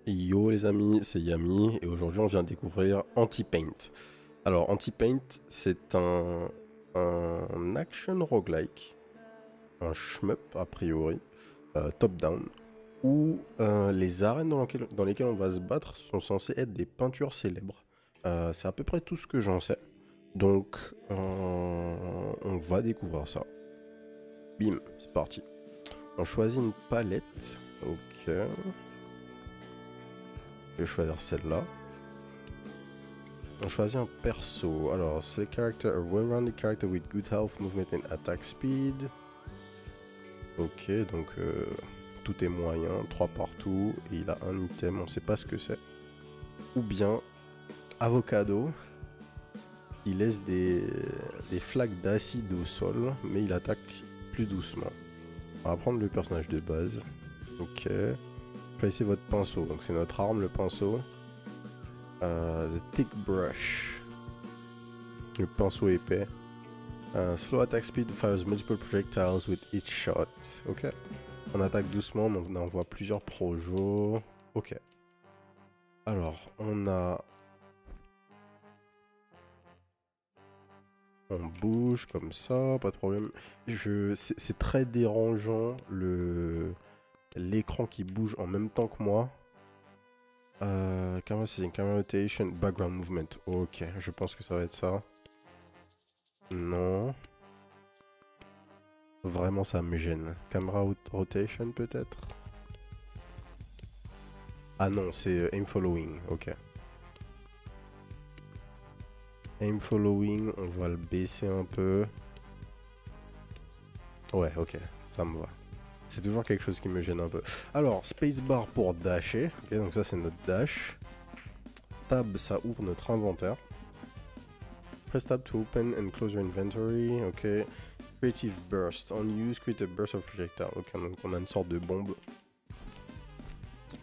Yo les amis, c'est Yami et aujourd'hui on vient découvrir Anti-Paint. Alors Anti-Paint c'est un action roguelike, un shmup a priori, top-down, où les arènes dans lesquelles on va se battre sont censées être des peintures célèbres. C'est à peu près tout ce que j'en sais, donc on va découvrir ça. Bim, c'est parti. On choisit une palette, ok. Je vais choisir celle-là. On choisit un perso. Alors, select character, a well-rounded character with good health, movement and attack speed. Ok, donc tout est moyen, 3 partout, et il a un item, on sait pas ce que c'est. Ou bien, Avocado, il laisse des flaques d'acide au sol, mais il attaque plus doucement. On va prendre le personnage de base. Ok. Choisissez votre pinceau, donc c'est notre arme, le pinceau. The thick brush. Le pinceau épais. Slow attack speed fires multiple projectiles with each shot. Ok. On attaque doucement, donc on envoie plusieurs projos. Ok. Alors, on bouge comme ça, pas de problème. C'est très dérangeant l'écran qui bouge en même temps que moi. Camera setting, camera rotation, background movement. Ok, je pense que ça va être ça. Non. Vraiment, ça me gêne. Camera rotation, peut-être. Ah non, c'est aim following. Ok. Aim following, on va le baisser un peu. Ouais, ok, ça me va. C'est toujours quelque chose qui me gêne un peu. Alors, spacebar pour dasher. Ok, donc ça c'est notre dash. Tab, ça ouvre notre inventaire. Press tab to open and close your inventory. Ok. Creative burst. On use, create a burst of projectile. Ok, donc on a une sorte de bombe.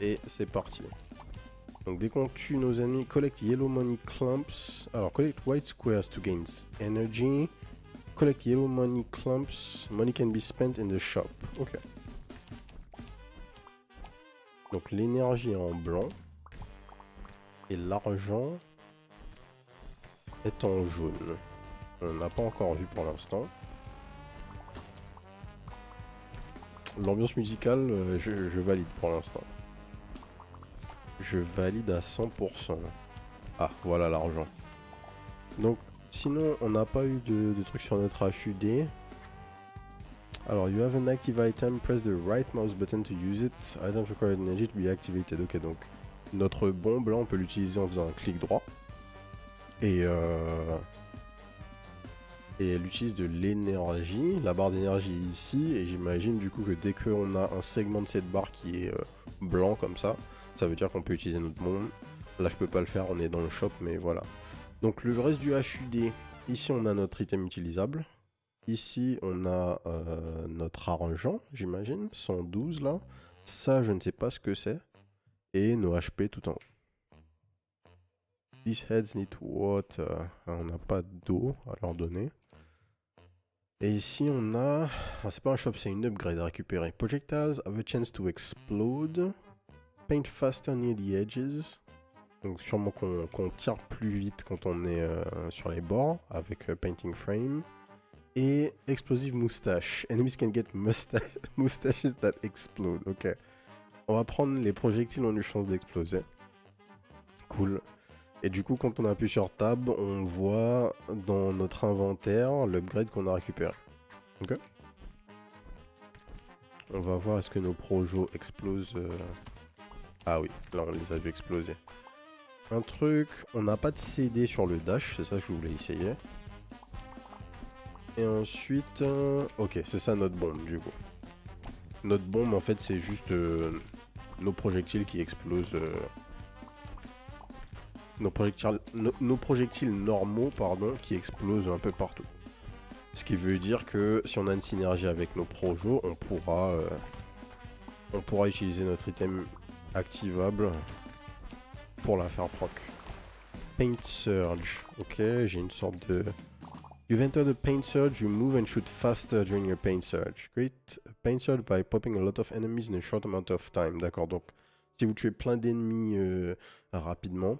Et c'est parti. Donc dès qu'on tue nos ennemis, collect yellow money clumps. Alors, collect white squares to gain energy. Collect yellow money clumps. Money can be spent in the shop. Ok. Donc l'énergie est en blanc. Et l'argent est en jaune. On n'a pas encore vu pour l'instant. L'ambiance musicale, je valide pour l'instant. Je valide à 100%. Ah, voilà l'argent. Donc, sinon, on n'a pas eu de trucs sur notre HUD. Alors, you have an active item, press the right mouse button to use it. Items require energy to be activated. Ok, donc, notre bombe, là, on peut l'utiliser en faisant un clic droit. Et elle utilise de l'énergie. La barre d'énergie est ici. Et j'imagine du coup que dès qu'on a un segment de cette barre qui est blanc comme ça veut dire qu'on peut utiliser notre bombe. Là je peux pas le faire, on est dans le shop, mais voilà. Donc le reste du HUD, ici on a notre item utilisable. Ici on a notre argent, j'imagine, 112 là. Ça je ne sais pas ce que c'est. Et nos HP tout en haut. These heads need water. On n'a pas d'eau à leur donner. Et ici on a... Ah, c'est pas un shop, c'est une upgrade à récupérer. Projectiles have a chance to explode. Paint faster near the edges. Donc sûrement qu'on tire plus vite quand on est sur les bords avec painting frame. Et explosive moustache. Enemies can get moustaches that explode. Ok. On va prendre les projectiles ont une chance d'exploser. Cool. Et du coup, quand on appuie sur Tab, on voit dans notre inventaire l'upgrade qu'on a récupéré. Ok. On va voir est-ce que nos projos explosent. Ah oui, là on les a vu exploser. Un truc, on n'a pas de CD sur le dash, c'est ça que je voulais essayer. Et ensuite, ok, c'est ça notre bombe du coup. Notre bombe en fait c'est juste nos projectiles qui explosent. Nos projectiles normaux, pardon, qui explosent un peu partout. Ce qui veut dire que si on a une synergie avec nos projos, on pourra utiliser notre item activable pour la faire proc. Paint Surge. Ok, j'ai une sorte de... You've entered the Paint Surge, you move and shoot faster during your Paint Surge. Create a Paint Surge by popping a lot of enemies in a short amount of time. D'accord, donc Si vous tuez plein d'ennemis rapidement,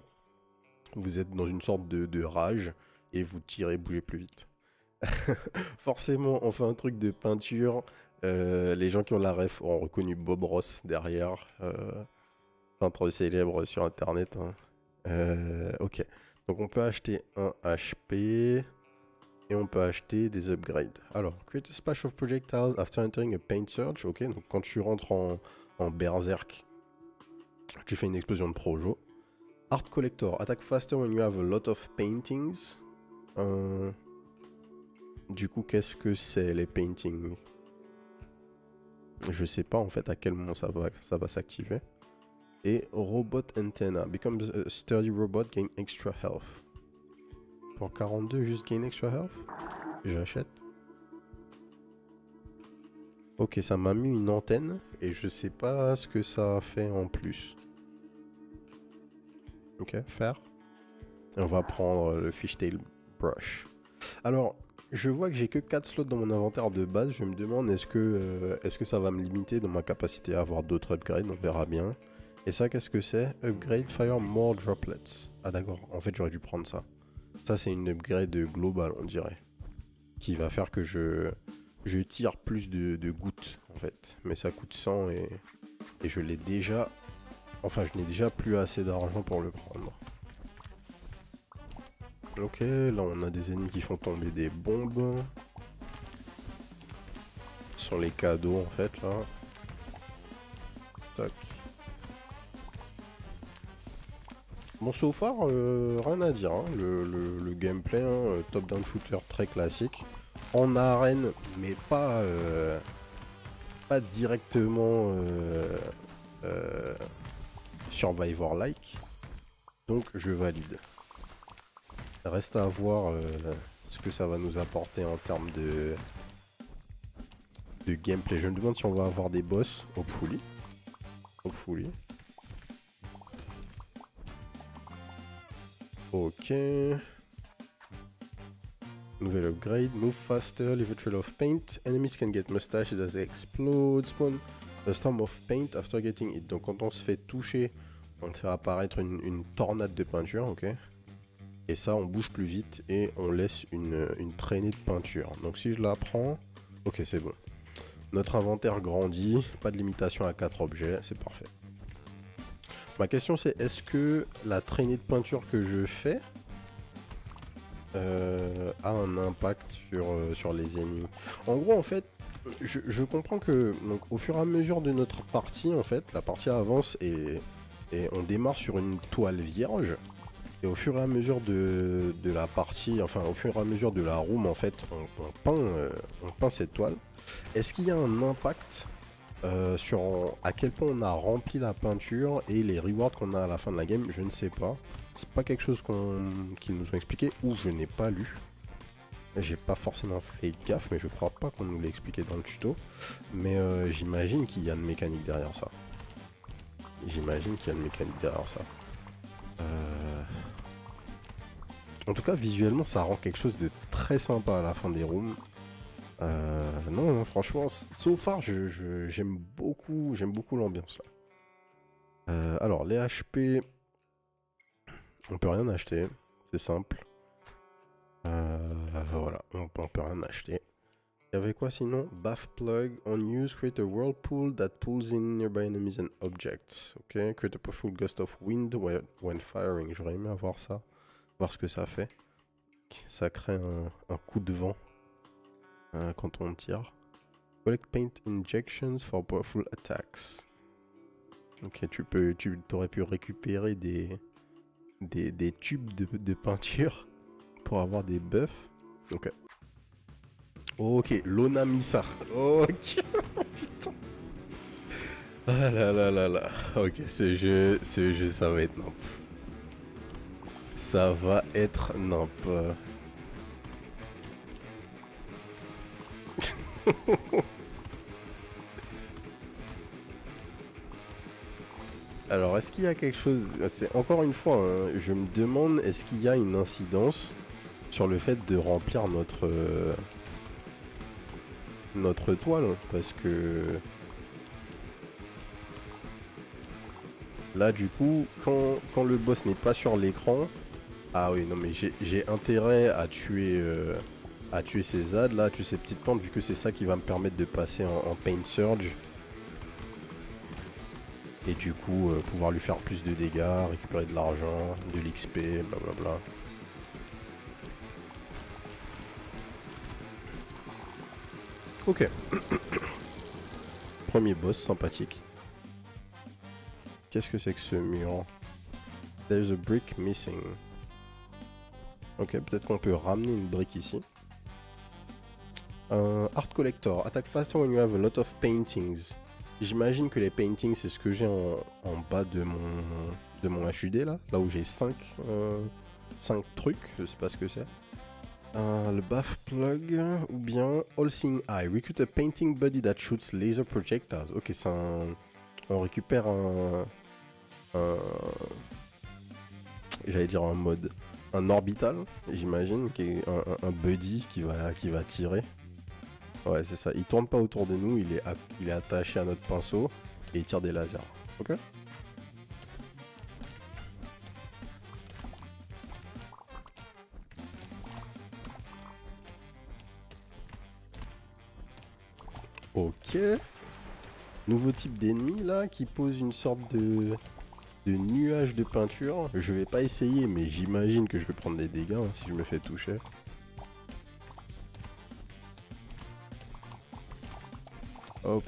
vous êtes dans une sorte de rage et vous tirez, bougez plus vite. Forcément, on fait un truc de peinture. Les gens qui ont la ref ont reconnu Bob Ross derrière, peintre célèbre sur internet. Hein. Ok, donc on peut acheter un HP et on peut acheter des upgrades. Alors, create a splash of projectiles after entering a paint surge. Ok, donc quand tu rentres en berserk, tu fais une explosion de projo. Art collector, attack faster when you have a lot of paintings. Du coup, qu'est-ce que c'est les paintings? Je sais pas en fait à quel moment ça va s'activer. Et robot antenna, becomes a sturdy robot, gain extra health. Pour 42, juste gain extra health. J'achète. Ok, ça m'a mis une antenne et je sais pas ce que ça fait en plus. Ok, faire. Et on va prendre le fishtail brush. Alors, je vois que j'ai que 4 slots dans mon inventaire de base. Je me demande est-ce que ça va me limiter dans ma capacité à avoir d'autres upgrades. On verra bien. Et ça, qu'est-ce que c'est? Upgrade fire more droplets. Ah d'accord, en fait j'aurais dû prendre ça. Ça c'est une upgrade globale on dirait. Qui va faire que je tire plus de gouttes en fait. Mais ça coûte 100 et je l'ai déjà... Enfin je n'ai déjà plus assez d'argent pour le prendre. Ok, là on a des ennemis qui font tomber des bombes. Ce sont les cadeaux en fait là. Tac. Bon, so far, rien à dire. Hein. Le gameplay, hein, top-down shooter très classique. En arène, mais pas directement Survivor-like. Donc, je valide. Reste à voir ce que ça va nous apporter en termes de gameplay. Je me demande si on va avoir des boss, hopefully. Hopefully. Ok. Nouvelle upgrade. Move faster, leave a trail of paint. Enemies can get mustaches as they explode. Spawn a storm of paint after getting hit. Donc quand on se fait toucher, on fait apparaître une tornade de peinture, ok. Et ça, on bouge plus vite et on laisse une traînée de peinture. Donc si je la prends, ok, c'est bon. Notre inventaire grandit, pas de limitation à 4 objets, c'est parfait. Ma question c'est, est-ce que la traînée de peinture que je fais a un impact sur les ennemis? En gros en fait, je comprends que donc, au fur et à mesure de notre partie, en fait, la partie avance et on démarre sur une toile vierge. Et au fur et à mesure de la partie, enfin au fur et à mesure de la room, en fait, on peint cette toile. Est-ce qu'il y a un impact sur à quel point on a rempli la peinture et les rewards qu'on a à la fin de la game? Je ne sais pas. C'est pas quelque chose qu'ils nous ont expliqué ou je n'ai pas lu. J'ai pas forcément fait gaffe, mais je crois pas qu'on nous l'ait expliqué dans le tuto. Mais j'imagine qu'il y a une mécanique derrière ça. J'imagine qu'il y a une mécanique derrière ça. En tout cas, visuellement, ça rend quelque chose de très sympa à la fin des rooms. Non, franchement, so far, j'aime beaucoup l'ambiance là. Alors, les HP, on peut rien acheter, c'est simple. Voilà, on peut rien acheter. Il y avait quoi sinon? Bath plug, on use, create a whirlpool that pulls in nearby enemies and objects. Ok, create a powerful gust of wind when firing. J'aurais aimé avoir ça, voir ce que ça fait. Ça crée un coup de vent quand on tire. Collect paint injections for powerful attacks. Ok, tu aurais pu récupérer des tubes de peinture pour avoir des buffs. Ok. Ok, Lona Misa. Ok. Putain. Ah là là là là. Ok, ce jeu, ça va être nimp. Ça va être nimp. Alors, est-ce qu'il y a quelque chose... C'est encore une fois, hein, je me demande, est-ce qu'il y a une incidence sur le fait de remplir notre toile? Parce que... Là, du coup, quand le boss n'est pas sur l'écran... Ah oui, non, mais j'ai intérêt à tuer ces ZAD, là, à tuer ces petites plantes, vu que c'est ça qui va me permettre de passer en Pain Surge. Et du coup, pouvoir lui faire plus de dégâts, récupérer de l'argent, de l'XP, blablabla. Ok. Premier boss, sympathique. Qu'est-ce que c'est que ce mur? There's a brick missing. Ok, peut-être qu'on peut ramener une brique ici. Art Collector. Attack faster when you have a lot of paintings. J'imagine que les paintings, c'est ce que j'ai en bas de mon HUD, là où j'ai 5 trucs. Je sais pas ce que c'est. Le buff plug ou bien All Seeing Eye. Recruit a painting buddy that shoots laser projectiles. Ok, c'est un... On récupère j'allais dire un mode. Un orbital, j'imagine, qui est un buddy qui va tirer. Ouais, c'est ça. Il tourne pas autour de nous, il est attaché à notre pinceau et il tire des lasers. Ok. Ok. Nouveau type d'ennemi là qui pose une sorte de nuage de peinture. Je vais pas essayer, mais j'imagine que je vais prendre des dégâts hein, si je me fais toucher. Hop.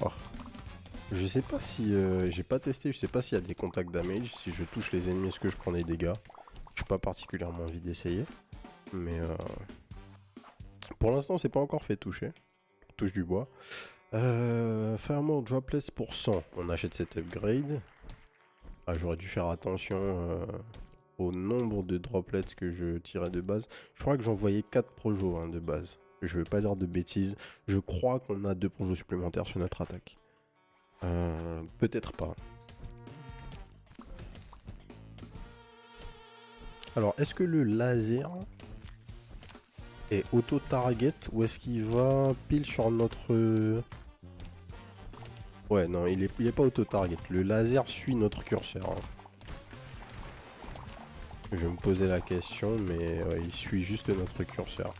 Oh. Je sais pas si... j'ai pas testé, je sais pas s'il y a des contacts damage. Si je touche les ennemis, est-ce que je prends des dégâts? Je suis pas particulièrement envie d'essayer. Mais pour l'instant, c'est pas encore fait toucher. Touche du bois. Firemore droplets pour 100. On achète cet upgrade. Ah, j'aurais dû faire attention au nombre de droplets que je tirais de base. Je crois que j'en voyais 4 projos hein, de base. Je veux pas dire de bêtises. Je crois qu'on a 2 projos supplémentaires sur notre attaque. Peut-être pas. Alors, est-ce que le laser est auto-target ou est-ce qu'il va pile sur notre... Ouais, non, il est pas auto-target. Le laser suit notre curseur. Hein. Je me posais la question, mais ouais, il suit juste notre curseur.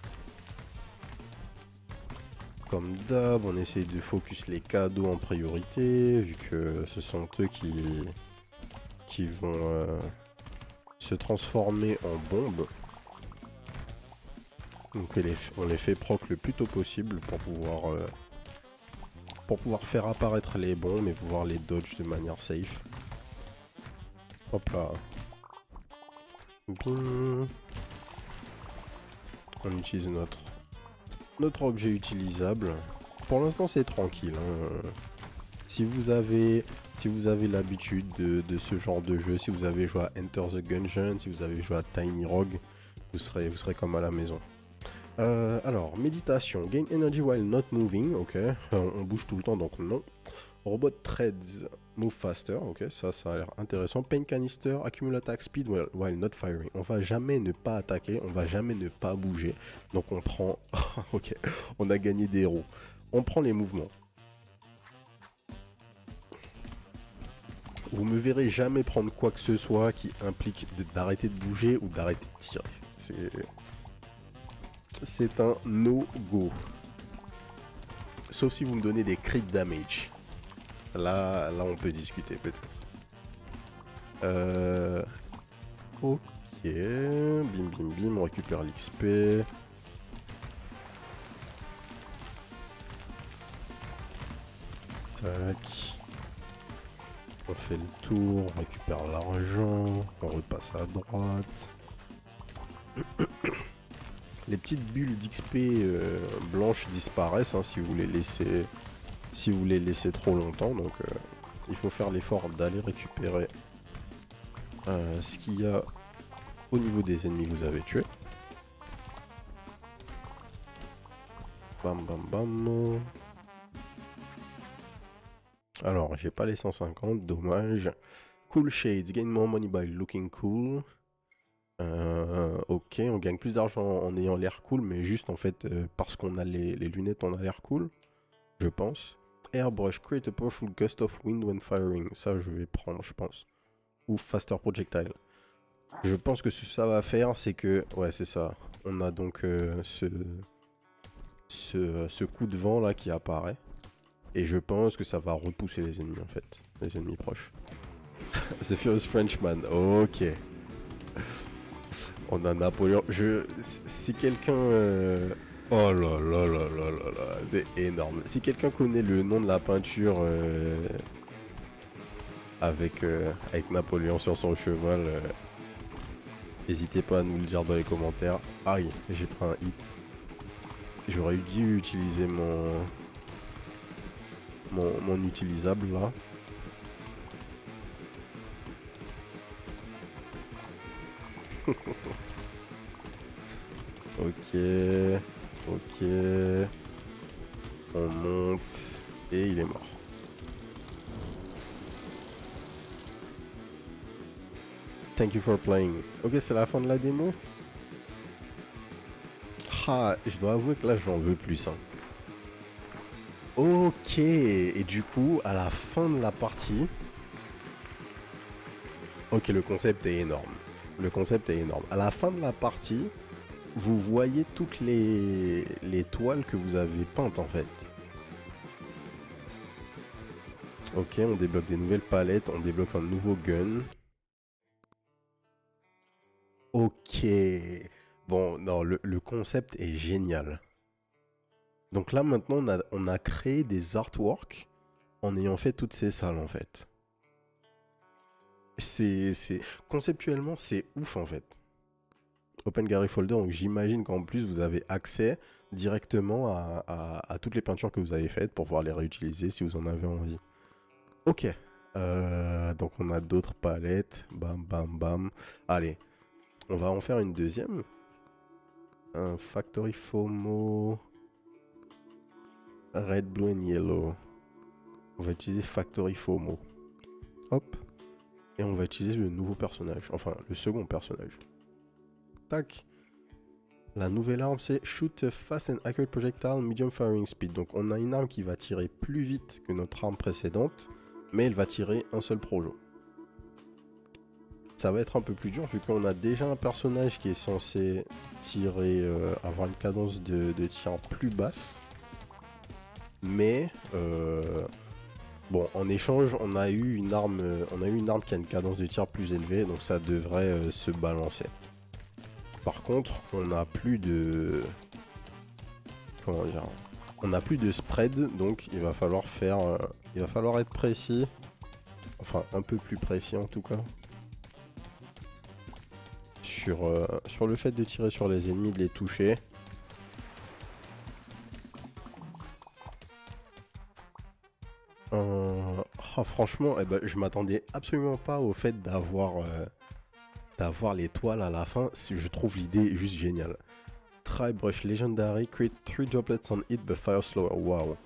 Comme d'hab, on essaie de focus les cadeaux en priorité, vu que ce sont eux qui vont se transformer en bombes. Donc on les fait proc le plus tôt possible pour pouvoir faire apparaître les bombes et pouvoir les dodge de manière safe. Hop là. Bim. On utilise notre objet utilisable. Pour l'instant c'est tranquille. Hein. Si vous avez l'habitude de ce genre de jeu, si vous avez joué à Enter the Gungeon, si vous avez joué à Tiny Rogue, vous serez comme à la maison. Alors, méditation. Gain energy while not moving. Ok. On bouge tout le temps, donc non. Robot threads. Move faster. Ok, ça a l'air intéressant. Pain canister. Accumule attack speed while not firing. On va jamais ne pas attaquer. On va jamais ne pas bouger. Donc on prend... ok. On a gagné des héros. On prend les mouvements. Vous me verrez jamais prendre quoi que ce soit qui implique d'arrêter de bouger ou d'arrêter de tirer. C'est un no-go. Sauf si vous me donnez des crit damage. Là on peut discuter peut-être. Ok. Bim bim bim, on récupère l'XP. Tac. On fait le tour, on récupère l'argent, on repasse à droite. Les petites bulles d'XP blanches disparaissent hein, si vous les laissez trop longtemps. Donc il faut faire l'effort d'aller récupérer ce qu'il y a au niveau des ennemis que vous avez tués. Bam bam bam. Alors, j'ai pas les 150, dommage. Cool Shades, gain more money by looking cool. Ok, on gagne plus d'argent en ayant l'air cool, mais juste en fait, parce qu'on a les lunettes, on a l'air cool, je pense. Airbrush, create a powerful gust of wind when firing. Ça, je vais prendre, je pense. Ou faster projectile. Je pense que ce que ça va faire, c'est que... Ouais, c'est ça. On a donc ce coup de vent là qui apparaît. Et je pense que ça va repousser les ennemis en fait. Les ennemis proches. The Furious Frenchman. Ok. On a Napoléon. Si quelqu'un... Oh là là là là là là. C'est énorme. Si quelqu'un connaît le nom de la peinture avec Napoléon sur son cheval, n'hésitez pas à nous le dire dans les commentaires. Aïe, j'ai pris un hit. J'aurais dû utiliser mon utilisable là. Ok, ok. On monte et il est mort. Thank you for playing. Ok, c'est la fin de la démo. Ah, je dois avouer que là j'en veux plus. Hein. Ok, et du coup, à la fin de la partie... Ok, le concept est énorme. Le concept est énorme. À la fin de la partie, vous voyez toutes les toiles que vous avez peintes en fait. Ok, on débloque des nouvelles palettes, on débloque un nouveau gun. Ok. Bon, non, le concept est génial. Donc là, maintenant, on a créé des artworks en ayant fait toutes ces salles, en fait. Conceptuellement, c'est ouf, en fait. Open Gallery Folder, donc j'imagine qu'en plus, vous avez accès directement à toutes les peintures que vous avez faites pour pouvoir les réutiliser si vous en avez envie. Ok. Donc on a d'autres palettes. Bam, bam, bam. Allez. On va en faire une deuxième. Un Factory FOMO. Red, Blue and Yellow. On va utiliser Factory FOMO. Hop. Et on va utiliser le nouveau personnage. Enfin, le second personnage. Tac. La nouvelle arme, c'est Shoot a Fast and Accurate Projectile Medium Firing Speed. Donc on a une arme qui va tirer plus vite que notre arme précédente. Mais elle va tirer un seul projo. Ça va être un peu plus dur vu qu'on a déjà un personnage qui est censé tirer, avoir une cadence de tir plus basse. Mais bon, en échange, on a eu une arme qui a une cadence de tir plus élevée, donc ça devrait se balancer. Par contre, on n'a plus de, comment dire, on n'a plus de spread, donc il va falloir être précis, enfin un peu plus précis en tout cas. Sur le fait de tirer sur les ennemis, de les toucher. Oh, franchement, eh ben, je m'attendais absolument pas au fait d'avoir les toiles à la fin. Je trouve l'idée juste géniale. Try brush legendary, create 3 droplets on hit but fire slower. Wow.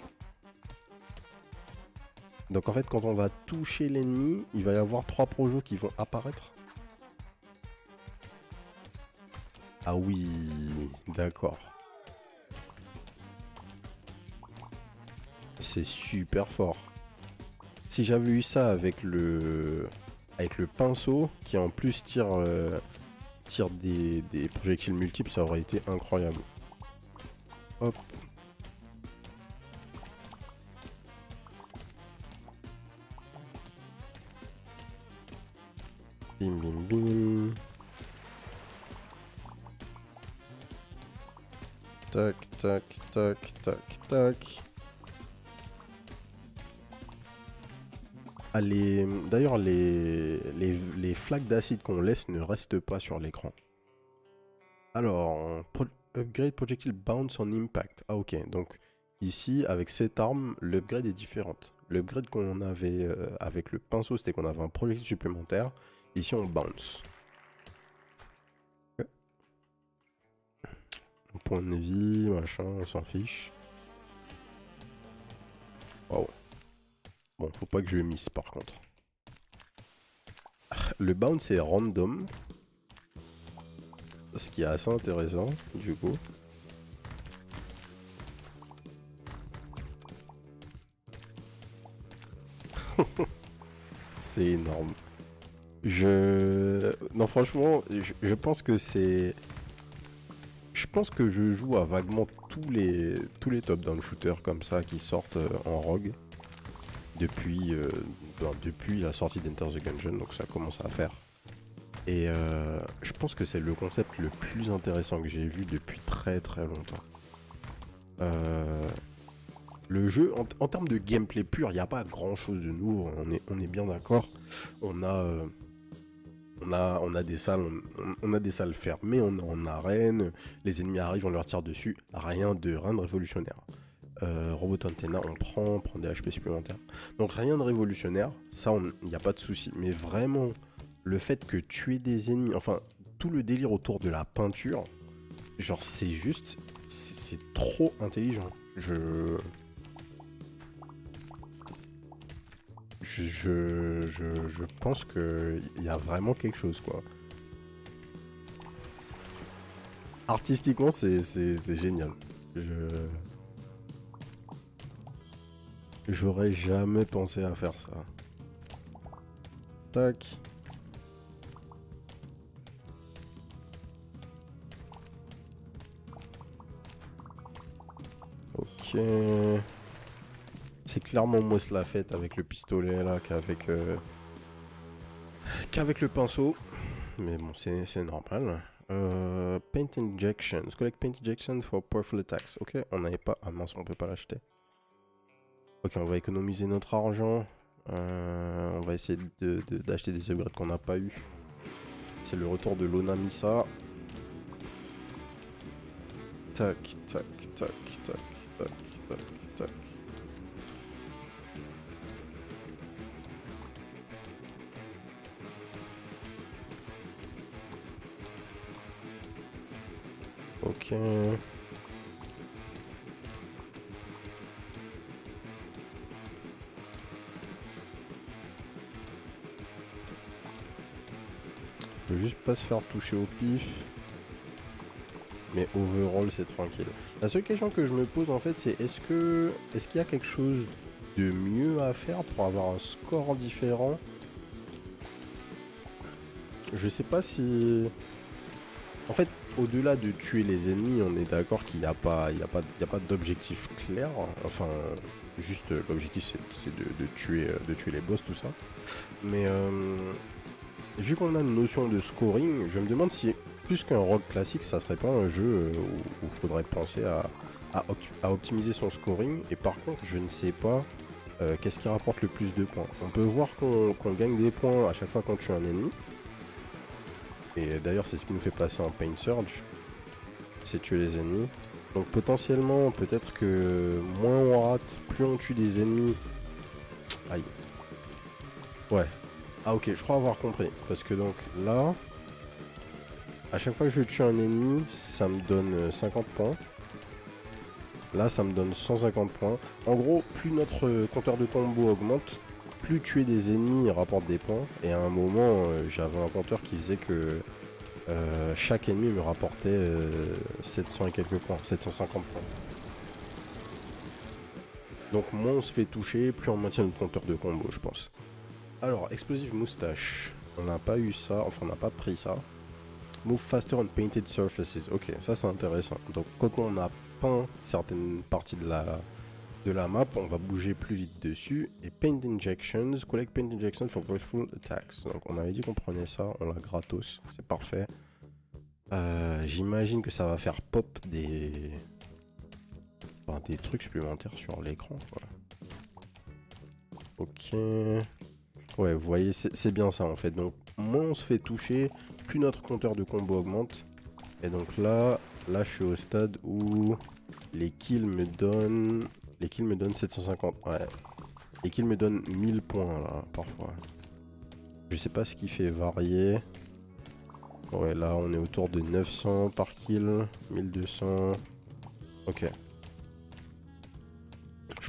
Donc en fait, quand on va toucher l'ennemi, il va y avoir 3 projos qui vont apparaître. Ah oui, d'accord. C'est super fort. Si j'avais eu ça avec le pinceau, qui en plus tire des projectiles multiples, ça aurait été incroyable. Hop. Bim bim bim. Tac, tac, tac, tac, tac. Ah, d'ailleurs, les flaques d'acide qu'on laisse ne restent pas sur l'écran. Alors, upgrade projectile bounce on impact. Ah ok, donc ici, avec cette arme, l'upgrade est différente. L'upgrade qu'on avait avec le pinceau, c'était qu'on avait un projectile supplémentaire. Ici, on bounce. Okay. Point de vie, machin, on s'en fiche. Waouh. Bon, faut pas que je miss par contre. Le bounce est random. Ce qui est assez intéressant, du coup. C'est énorme. Non, franchement, je pense que c'est... Je pense que je joue à vaguement tous les top-down shooters comme ça qui sortent en rogue depuis la sortie d'Enter the Gungeon, donc ça commence à faire. Et je pense que c'est le concept le plus intéressant que j'ai vu depuis très très longtemps. Le jeu, en termes de gameplay pur, il n'y a pas grand chose de nouveau, on est bien d'accord. On a des salles, on a des salles fermées, on est en arène, les ennemis arrivent, on leur tire dessus, rien de révolutionnaire. Robot Antenna, on prend des HP supplémentaires. Donc rien de révolutionnaire, ça il n'y a pas de souci. Mais vraiment, le fait que tuer des ennemis, enfin tout le délire autour de la peinture, genre c'est juste, c'est trop intelligent. Je pense qu'il y a vraiment quelque chose, quoi. Artistiquement, c'est génial. J'aurais jamais pensé à faire ça. Tac. Ok. C'est clairement moi la fête avec le pistolet là qu'avec le pinceau. Mais bon, c'est normal. Paint injections. Collect paint injections for powerful attacks. Ok, on n'avait pas. Ah mince, on peut pas l'acheter. Ok, on va économiser notre argent. On va essayer d'acheter des upgrades qu'on n'a pas eu. C'est le retour de l'Onamisa. Tac, tac, tac, tac, tac, tac, tac. Ok. Faut juste pas se faire toucher au pif. Mais overall, c'est tranquille. La seule question que je me pose en fait, c'est est-ce qu'il y a quelque chose de mieux à faire pour avoir un score différent? Je sais pas si... En fait, au-delà de tuer les ennemis, on est d'accord qu'il n'y a pas, d'objectif clair. Enfin, juste l'objectif c'est de tuer les boss, tout ça. Mais vu qu'on a une notion de scoring, je me demande si plus qu'un rogue classique, ça serait pas un jeu où il faudrait penser à optimiser son scoring. Et par contre, je ne sais pas qu'est-ce qui rapporte le plus de points. On peut voir qu'on gagne des points à chaque fois qu'on tue un ennemi. Et d'ailleurs, c'est ce qui nous fait passer en Pain Surge. C'est tuer les ennemis. Donc potentiellement, peut-être que moins on rate, plus on tue des ennemis. Aïe. Ouais. Ah ok, je crois avoir compris. Parce que donc là, à chaque fois que je tue un ennemi, ça me donne 50 points. Là, ça me donne 150 points. En gros, plus notre compteur de combo augmente, plus tuer des ennemis rapporte des points. Et à un moment, j'avais un compteur qui faisait que chaque ennemi me rapportait 700 et quelques points, 750 points. Donc moins on se fait toucher, plus on maintient le compteur de combo, je pense. Alors, explosive moustache. On n'a pas eu ça, enfin on n'a pas pris ça. Move faster on painted surfaces. Ok, ça c'est intéressant. Donc quand on a peint certaines parties de la map, on va bouger plus vite dessus. Et paint injections, collect paint injections for powerful attacks. Donc on avait dit qu'on prenait ça, on l'a gratos, c'est parfait. J'imagine que ça va faire pop des trucs supplémentaires sur l'écran. Ok. Ouais, vous voyez, c'est bien ça en fait. Donc moins on se fait toucher, plus notre compteur de combo augmente. Et donc là je suis au stade où les kills me donnent 750. Ouais. Les kills me donnent 1000 points là, parfois. Je sais pas ce qui fait varier. Ouais, là on est autour de 900 par kill, 1200. Ok.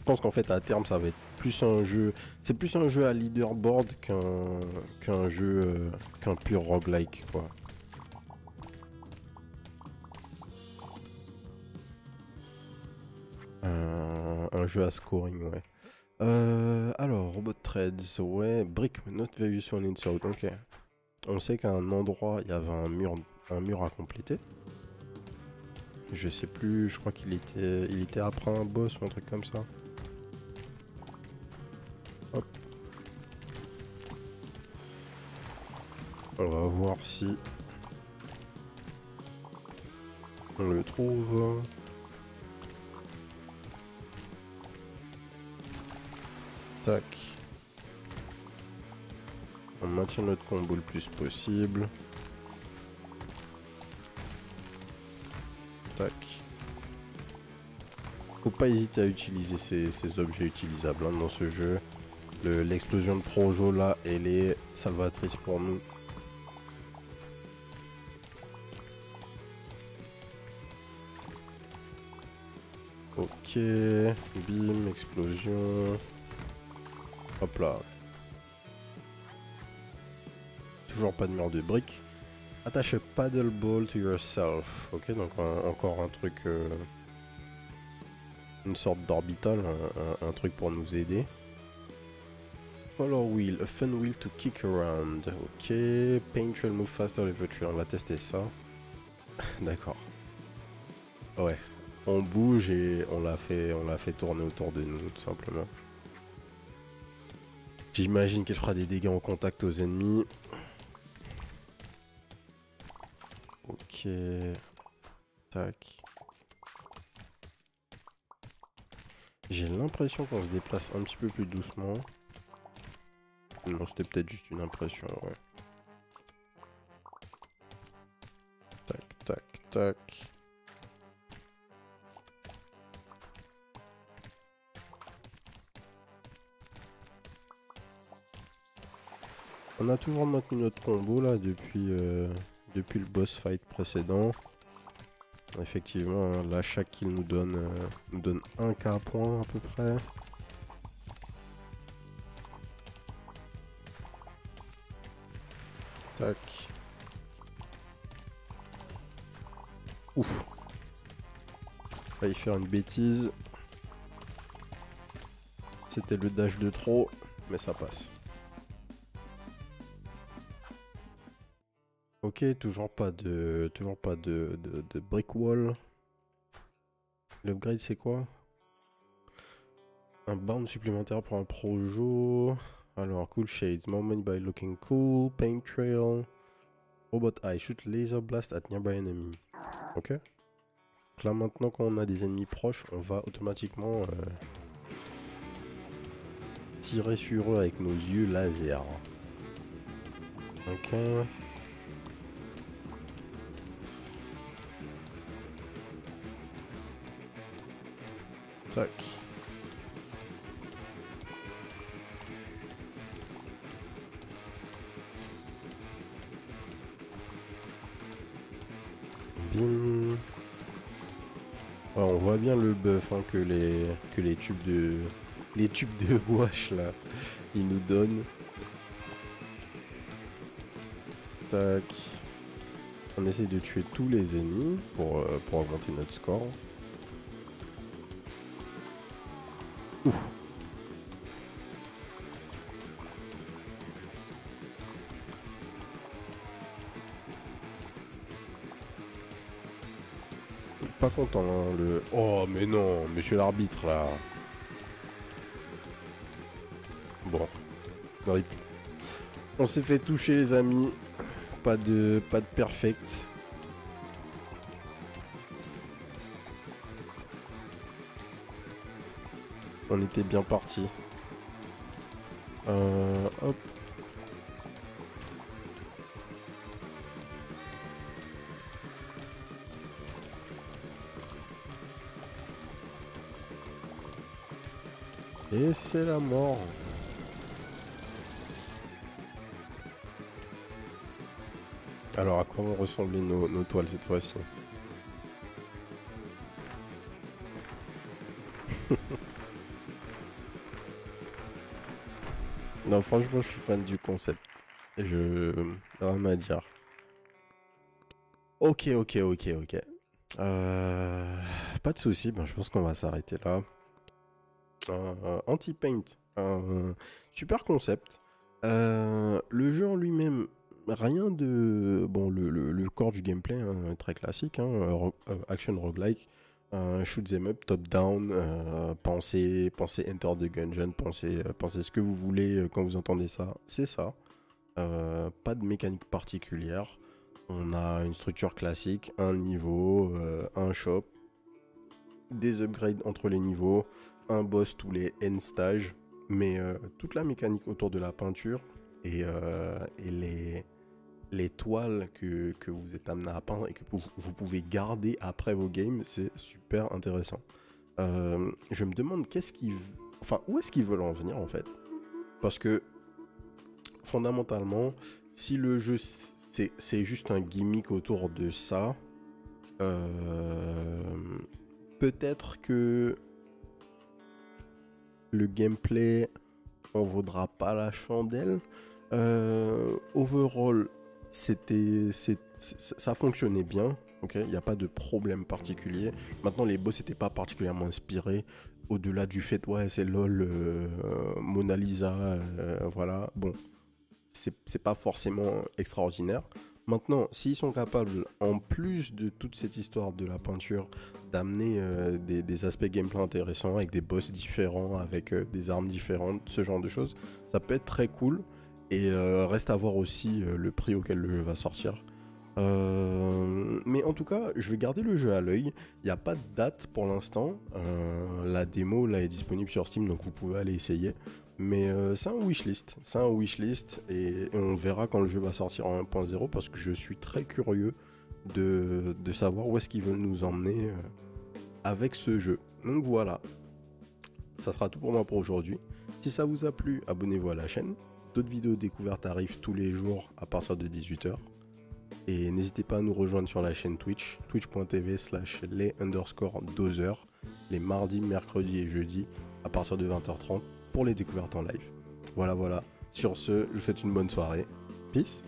pense qu'en fait à terme ça va être plus un jeu. C'est plus un jeu à leaderboard qu'un jeu qu'un pur roguelike quoi. Un jeu à scoring, ouais. Alors, Robot Trades, ouais. Brick not very useful in South, ok. On sait qu'à un endroit, il y avait un mur à compléter. Je sais plus, je crois qu'il était après un boss ou un truc comme ça. Hop. On va voir si on le trouve. Tac. On maintient notre combo le plus possible. Tac. Faut pas hésiter à utiliser ces objets utilisables hein, dans ce jeu. L'explosion de Projo là, elle est salvatrice pour nous. Ok, bim, explosion. Hop là. Toujours pas de mur de briques. Attache a paddle ball to yourself. Ok, donc encore un truc... une sorte d'orbital, un truc pour nous aider. Color wheel, a fun wheel to kick around. Ok, paint trail move faster level. On va tester ça. D'accord. Ouais. On bouge et on l'a fait tourner autour de nous tout simplement. J'imagine qu'elle fera des dégâts en contact aux ennemis. Ok. Tac. J'ai l'impression qu'on se déplace un petit peu plus doucement. Non, c'était peut-être juste une impression, ouais. Tac, tac, tac. On a toujours maintenu notre combo là depuis le boss fight précédent. Effectivement, hein, là chaque kill nous donne 1k point à peu près. Tac. Ouf. Failli faire une bêtise. C'était le dash de trop, mais ça passe. Ok, toujours pas de brick wall. L'upgrade c'est quoi? Un bound supplémentaire pour un projo. Alors, cool shades, more money by looking cool, paint trail, robot eye, shoot laser blast at nearby enemy. Ok. Donc là maintenant quand on a des ennemis proches, on va automatiquement tirer sur eux avec nos yeux laser. Ok. Tac. Bim. Ouais, on voit bien le buff hein, que les tubes de gouache là, ils nous donnent. Tac. On essaie de tuer tous les ennemis pour augmenter notre score. Ouf. Pas content hein, le... Oh mais non, monsieur l'arbitre là. Bon. Rip. On s'est fait toucher les amis. Pas de perfect. On était bien parti. Hop. Et c'est la mort. Alors à quoi vont ressembler nos toiles cette fois-ci? Non, franchement, je suis fan du concept. Je... Rien à dire. Ok, ok, ok, ok. Pas de souci, ben, je pense qu'on va s'arrêter là. Anti-Paint, super concept. Le jeu en lui-même, rien de... Bon, le corps du gameplay, hein, très classique, hein, action roguelike, shoot them up, top-down, pensez Enter the Gungeon, pensez ce que vous voulez quand vous entendez ça, c'est ça. Pas de mécanique particulière. On a une structure classique, un niveau, un shop, des upgrades entre les niveaux, un boss tous les N stages, mais toute la mécanique autour de la peinture et les toiles que vous êtes amené à peindre et que vous pouvez garder après vos games, c'est super intéressant. Je me demande enfin, où est-ce qu'ils veulent en venir en fait, parce que fondamentalement, si le jeu c'est juste un gimmick autour de ça, peut-être que le gameplay en vaudra pas la chandelle. Overall, ça fonctionnait bien. Ok, il n'y a pas de problème particulier. Maintenant, les boss n'étaient pas particulièrement inspirés. Au-delà du fait, ouais, c'est LOL, Mona Lisa, voilà. Bon, c'est pas forcément extraordinaire. Maintenant, s'ils sont capables, en plus de toute cette histoire de la peinture, d'amener des aspects gameplay intéressants, avec des boss différents, avec des armes différentes, ce genre de choses, ça peut être très cool. Et reste à voir aussi le prix auquel le jeu va sortir. Mais en tout cas, je vais garder le jeu à l'œil. Il n'y a pas de date pour l'instant. La démo là est disponible sur Steam, donc vous pouvez aller essayer. Mais c'est un wishlist. C'est un wishlist et on verra quand le jeu va sortir en 1.0 parce que je suis très curieux de savoir où est-ce qu'ils veulent nous emmener avec ce jeu. Donc voilà. Ça sera tout pour moi pour aujourd'hui. Si ça vous a plu, abonnez-vous à la chaîne. D'autres vidéos découvertes arrivent tous les jours à partir de 18h. Et n'hésitez pas à nous rejoindre sur la chaîne Twitch, twitch.tv/les_dozers, les mardis, mercredis et jeudis à partir de 20h30 pour les découvertes en live. Voilà, voilà. Sur ce, je vous souhaite une bonne soirée. Peace.